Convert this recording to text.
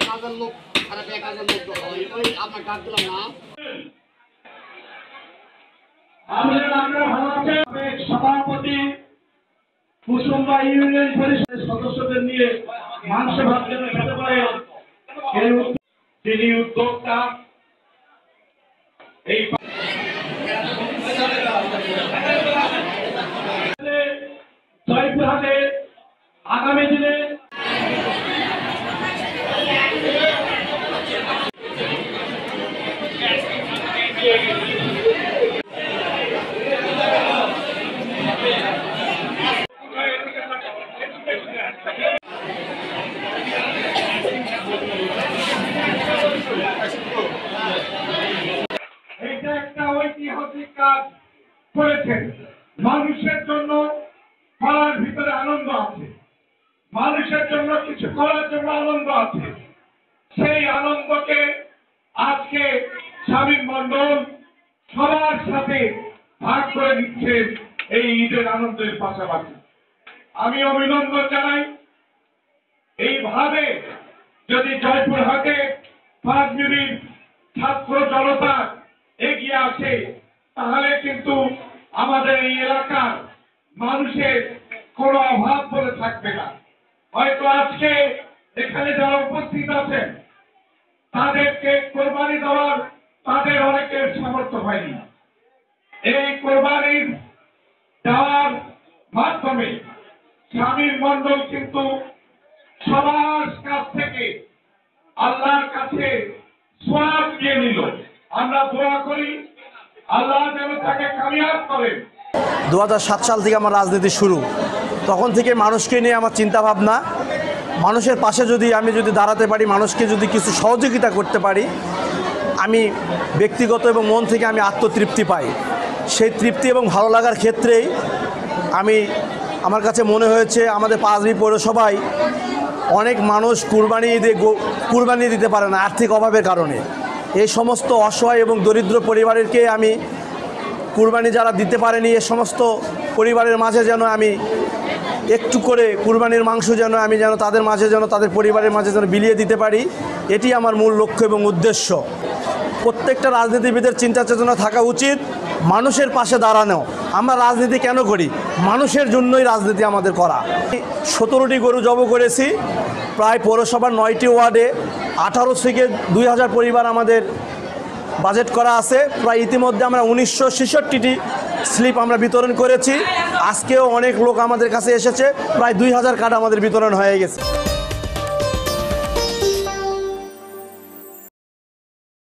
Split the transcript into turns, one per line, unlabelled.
কাজের লোক খারাপ, কাজের লোক ওই আপনার কাজ দিলাম না।
সভাপতি কুসুম্বা ইউনিয়ন পরিষদের সদস্যদের নিয়ে মাংস ভাত যেন খেতে পারে, তিনি উদ্যোক্তা। এই জয়পুরহাটে আগামী দিনে এইটা একটা ঐতিহাসিক কাজ করেছেন। মানুষের জন্য করার ভিতরে আনন্দ আছে, মানুষের জন্য কিছু করার জন্য আনন্দ আছে। সেই আনন্দকে আজকে শামীম মণ্ডল সবার সাথে ভাগ করে দিচ্ছে এই ঈদের আনন্দের পাশাপাশি। আমি অভিনন্দন জানাই। এইভাবে যদি জয়পুরহাটে পাঁচবিবির ছাত্র জনতা এগিয়ে আসে, তাহলে কিন্তু আমাদের এই এলাকার মানুষের কোনো অভাব বলে থাকবে না। হয়তো আজকে এখানে যারা উপস্থিত আছেন তাদেরকে কোরবানি দেওয়ার তাদের অনেকের সামর্থ্য হয়নি। এই কোরবানির দেওয়ার মাধ্যমে শামীম মণ্ডল কিন্তু সবার কাছ থেকে আল্লাহর কাছে সওয়াব দিয়ে নিল। আমরা দোয়া করি আল্লাহ যেন তাকে কামিয়াব করেন।
2007 সাল থেকে আমার রাজনীতি শুরু। তখন থেকে মানুষকে নিয়ে আমার চিন্তা ভাবনা, মানুষের পাশে আমি যদি দাঁড়াতে পারি, মানুষকে যদি কিছু সহযোগিতা করতে পারি, আমি ব্যক্তিগত এবং মন থেকে আমি আত্মতৃপ্তি পাই। সেই তৃপ্তি এবং ভালো লাগার ক্ষেত্রেই আমার কাছে মনে হয়েছে আমাদের পাঁচবি পৌরসভায় অনেক মানুষ কুরবানি দিতে পারে না আর্থিক অভাবের কারণে। এই সমস্ত অসহায় এবং দরিদ্র পরিবারকে আমি কুরবানি যারা দিতে পারেনি, এ সমস্ত পরিবারের মাঝে যেন আমি একটু করে কুরবানির মাংস আমি তাদের মাঝে তাদের পরিবারের মাঝে বিলিয়ে দিতে পারি। এটি আমার মূল লক্ষ্য এবং উদ্দেশ্য। প্রত্যেকটা রাজনীতিবিদের চিন্তা চেতনা থাকা উচিত মানুষের পাশে দাঁড়ানো। আমরা রাজনীতি কেন করি? মানুষের জন্যই রাজনীতি আমাদের করা। 17টি গরু জব করেছি। প্রায় পৌরসভার 9টি ওয়ার্ডে 18 থেকে 2000 পরিবার আমাদের বাজেট করা আছে। প্রায় ইতিমধ্যে আমরা 1966টি স্লিপ আমরা বিতরণ করেছি। আজকেও অনেক লোক আমাদের কাছে এসেছে, প্রায় 2000 কার্ড আমাদের বিতরণ হয়ে গেছে।